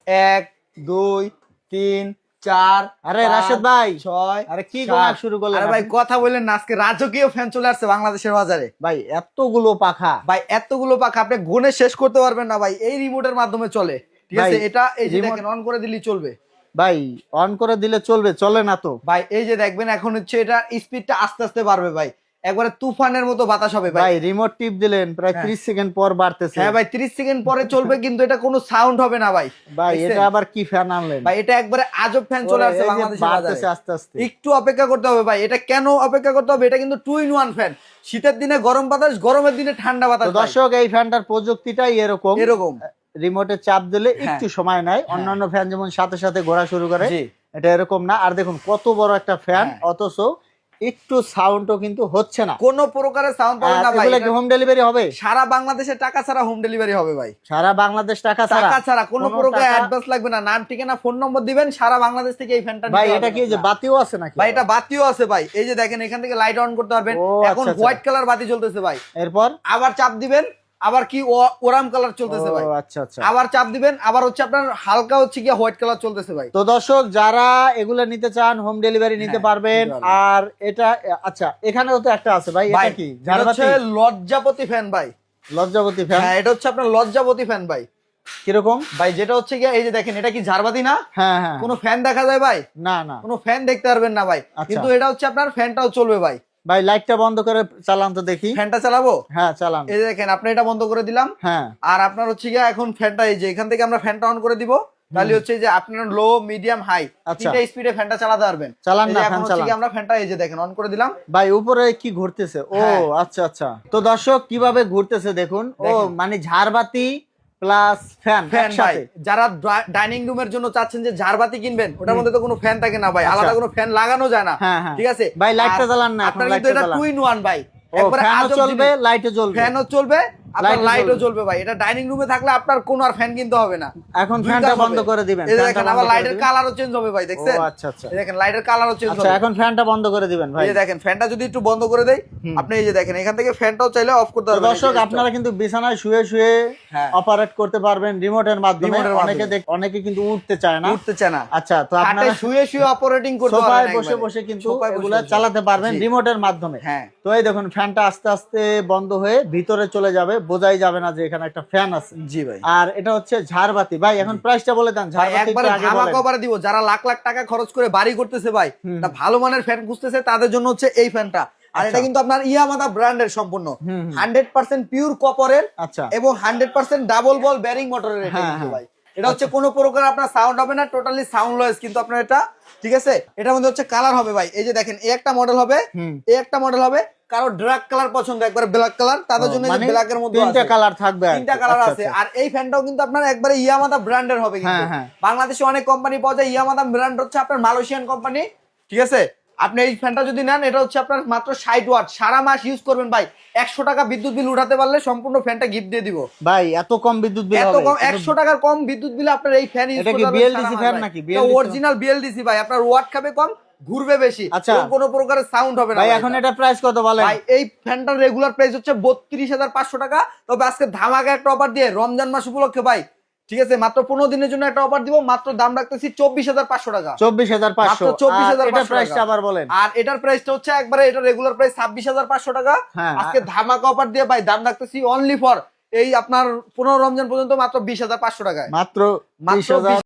1 2 3 4 আরে রাশেদ ভাই 6 আরে কি গোনা শুরু করলেন? আরে ভাই কথা বললেন না, আজকে রাজকীয় ফ্যান চলে আসছে বাংলাদেশের বাজারে ভাই এতগুলো পাখা, ভাই এতগুলো পাখা আপনি গুনে শেষ করতে পারবেন না ভাই, এই রিমোটের মাধ্যমে চলে। ঠিক আছে, ভাই, এটা এই যে remote- দেখেন অন করে দিলেই চলবে ভাই অন করে দিলে চলবে? চলে না তো ভাই। এই যে দেখবেন এখন হচ্ছে এটা স্পিডটা আস্তে আস্তে বাড়বে ভাই, একবারে তুফানের মতো বাতাস হবে ভাই। ভাই রিমোট টিপ দিলেন প্রায় হ্যাঁ। 30 সেকেন্ড পর বাড়তেছে। হ্যাঁ ভাই 30 সেকেন্ড পরে চলবে, কিন্তু এটা কোনো সাউন্ড হবে না ভাই। ভাই দেখছেন? এটা আবার কি ফ্যান আনলেন? ভাই এটা একবারে আজব ফ্যান চলে আসছে এই যে বাংলাদেশের বাড়তেছে বাজারে। আস্তে আস্তে। একটু অপেক্ষা করতে হবে ভাই। এটা কেন অপেক্ষা করতে হবে? এটা কিন্তু 2 in 1 ফ্যান। শীতের দিনে গরম বাতাস, গরমের দিনে ঠান্ডা বাতাস তো ভাই। দর্শক এই ফ্যানটার প্রযুক্তিটাই এরকম, এরকম রিমোটে চাপ দিলে হ্যাঁ। একটু সময় নেয়, অন্যান্য ফ্যান যেমন সাথে সাথে ঘোরা শুরু করে, জি। এটা এরকম না। আর দেখুন কত বড় একটা ফ্যান, হ্যাঁ। অথচ একটু সাউন্ডও কিন্তু হচ্ছে না। কোনো প্রকারের সাউন্ড পাবেন না আর ভাই। এগুলা কি এটা হোম ডেলিভারি হবে? সারা বাংলাদেশে টাকা ছাড়া হোম ডেলিভারি হবে ভাই। সারা বাংলাদেশ টাকা ছাড়া? টাকা ছাড়া কোনো প্রকার টাকা- অ্যাডভান্স লাগবে না। নাম ঠিকানা ফোন নম্বর দিবেন, সারা বাংলাদেশ থেকে এই ফ্যানটা ভাই নিতে এটা পারবেন কি যে আপনারা। বাতিও আছে নাকি? ভাই এটা বাতিও আছে ভাই। এই যে দেখেন এখান থেকে লাইট অন করতে পারবেন। ও, এখন আচ্ছা, আচ্ছা। হোয়াইট কালার বাতি জ্বলতেছে ভাই, এরপর আবার চাপ দিবেন আবার কি ওরাম কালার চলতেছে ভাই, ও, আচ্ছা আচ্ছা। আবার চাপ দিবেন আবার হচ্ছে আপনার হালকা হচ্ছে কি হোয়াইট কালার চলতেছে ভাই। তো দর্শক যারা এগুলা নিতে চান হোম ডেলিভারি নিতে হ্যাঁ, পারবেন। নিতে পারবেন। আর এটা আচ্ছা এখানেও তো একটা আছে ভাই, ভাই এটা কি এটা হচ্ছে ঝাড়বাতি? লজ্জাপতি ফ্যান ভাই। লজ্জাবতী ফ্যান হ্যাঁ এটা হচ্ছে আপনার লজ্জাপতি ফ্যান ভাই। কিরকম? ভাই যেটা হচ্ছে কি এই যে দেখেন এটা কি ঝাড়বাতি না, হ্যাঁ হ্যাঁ। কোনো ফ্যান দেখা যায় ভাই? না না কোনো ফ্যান দেখতে পারবেন না ভাই, আচ্ছা। কিন্তু এটা হচ্ছে আপনার ফ্যানটাও চলবে ভাই। ভাই লাইটটা বন্ধ করে চালান তো দেখি। ফ্যানটা চালাবো, হ্যাঁ চালান। এই যে দেখেন আপনি এটা বন্ধ করে দিলাম, হ্যাঁ আর আপনার হচ্ছে গিয়ে এখন ফ্যানটা এই যে এখান থেকে আমরা ফ্যানটা অন করে দিব, তাহলে হচ্ছে যে আপনার লো মিডিয়াম হাই আচ্ছা। তিনটা স্পিডে ফ্যানটা চালাতে পারবেন। চালান এই না, যে ফ্যান এখন হচ্ছে চালান। কি আমরা ফ্যানটা এই যে দেখেন অন করে দিলাম। ভাই উপরে কি ঘুরতেছে? ও হ্যাঁ। আচ্ছা আচ্ছা। তো দর্শক কিভাবে ঘুরতেছে দেখুন। ও দেখেন। মানে ঝাড়বাতি প্লাস ফ্যান ফ্যান ভাই একসাথে। যারা ডাইনিং রুমের জন্য চাচ্ছেন যে ঝাড়বাতি কিনবেন, ওটার মধ্যে তো কোনো ফ্যান থাকে না ভাই, আচ্ছা। আলাদা কোনো ফ্যান লাগানো যায় না। হ্যাঁ, হ্যাঁ। ঠিক আছে ভাই, লাইটটা আর জ্বালান না, এখন আপনার কিন্তু লাইটটা এটা জ্বালান। 2 in 1 ভাই, ও একবারে ফ্যানও আজব চলবে জিনিস। লাইটও জ্বলবে। ফ্যানও চলবে আপনার লাইটও লাইটও জ্বলবে। জ্বলবে ভাই। এটা ডাইনিং রুমে থাকলে আপনার কোনো আর ফ্যান কিনতে হবে না। এখন দুই ফ্যানটা কাজ বন্ধ হবে। করে দিবেন। এই যে ফ্যানটা দেখেন বন্ধ আবার করে লাইটের দিবেন। কালারও চেঞ্জ হবে ভাই, দেখছেন? ও আচ্ছা আচ্ছা। এই দেখেন লাইটের কালারও চেঞ্জ আচ্ছা হবে। এখন ফ্যানটা বন্ধ করে দিবেন ভাই। এই যে দেখেন ফ্যানটা যদি একটু বন্ধ করে দেই, আপনি এই যে দেখেন এখান থেকে ফ্যানটাও চাইলে অফ করতে তো পারবেন। দর্শক আপনারা কিন্তু বিছানায় শুয়ে শুয়ে হ্যাঁ। অপারেট করতে পারবেন রিমোটের মাধ্যমে। রিমোটের মাধ্যমে। অনেকে কিন্তু উঠতে চায় না। উঠতে চায় না, আচ্ছা তো খাটে আপনারা শুয়ে শুয়ে অপারেটিং করতে সোফায় পারবেন বসে একবারে। বসে কিন্তু সোফায় বসে এগুলা বসে। চালাতে পারবেন জি। রিমোটের মাধ্যমে। হ্যাঁ। তো এই দেখুন ফ্যানটা আস্তে আস্তে বন্ধ হয়ে ভিতরে চলে যাবে, বোঝাই যাবে না যে এখানে একটা ফ্যান আছে। জি ভাই। আর এটা হচ্ছে ঝাড়বাতি। ভাই এখন প্রাইসটা বলে দেন। ভাই ঝাড়বাতি একবারে একটু আগে ধামাকা বলেন। অফারে দিব, যারা লাখ লাখ টাকা খরচ করে বাড়ি করতেছে ভাই, একটা ভালো মানের ফ্যান খুঁজতেছে, তাদের জন্য হচ্ছে এই ফ্যানটা। আর এটা কিন্তু আপনার ইয়ামাদা ব্র্যান্ডের সম্পূর্ণ 100% পিওর কপারের আচ্ছা এবং 100% ডাবল বল বেয়ারিং মোটরের এটা হ্যাঁ, কিন্তু হ্যাঁ। ভাই। এটা হচ্ছে কোনো প্রকার আপনার সাউন্ড হবে না, টোটালি সাউন্ডলেস কিন্তু আপনার এটা। ঠিক আছে, এটার মধ্যে হচ্ছে কালার হবে ভাই। এই যে দেখেন এই একটা মডেল হবে, এই একটা মডেল হবে। কারো ডার্ক কালার পছন্দ, একবারে ব্ল্যাক কালার, তাদের জন্য মানে ব্ল্যাক এর মধ্যে তিনটা কালার থাকবে আর কি। তিনটা কালার আচ্ছা, আছে। আচ্ছা। আর এই ফ্যানটাও কিন্তু আপনার একবারে ইয়ামাদা ব্র্যান্ডের হবে কিন্তু। হ্যাঁ, হ্যাঁ। বাংলাদেশে অনেক কোম্পানি পাওয়া যায়, ইয়ামাদা ব্র্যান্ড হচ্ছে আপনার মালয়েশিয়ান কোম্পানি। ঠিক আছে, আপনি এই ফ্যানটা যদি নেন, এটা হচ্ছে আপনার মাত্র 60 ওয়াট, সারা মাস ইউজ করবেন ভাই। 100 টাকা বিদ্যুৎ বিল উঠাতে পারলে সম্পূর্ণ ফ্যানটা গিফট দিয়ে দিব ভাই এত কম বিদ্যুৎ বিল এত হবে? কম 100 টাকার কম বিদ্যুৎ বিলে আপনার এই ফ্যান ইউজ এটা করতে কি পারবেন BLDC সারা মাস ফ্যান ভাই। নাকি? এটা BLDC অরিজিনাল বিএলডিসি ভাই। আপনার ওয়াট খাবে কম, ঘুরবে বেশি, আচ্ছা। এবং কোনো প্রকারের সাউন্ড হবে না ভাই এখন এটা প্রাইস কত বলেন? ভাই এই ফ্যানটার রেগুলার প্রাইস হচ্ছে 32,500 টাকা। তবে আজকে ধামাকা একটা অফার দিয়ে রমজান মাস উপলক্ষে ভাই, ঠিক আছে, মাত্র 15 দিনের জন্য একটা অফার দিব। মাত্র দাম রাখতেছি 24,500 টাকা। 24,500। মাত্র 24,500 এটা প্রাইসটা আবার বলেন। আর এটার প্রাইসটা হচ্ছে একবারে এটা রেগুলার প্রাইস 26,500 টাকা। হ্যাঁ। আজকে ধামাকা অফার দিয়ে ভাই দাম রাখতেছি অনলি ফর এই আপনার 15 রমজান পর্যন্ত মাত্র 20,500 টাকায়। মাত্র মাত্র 20,000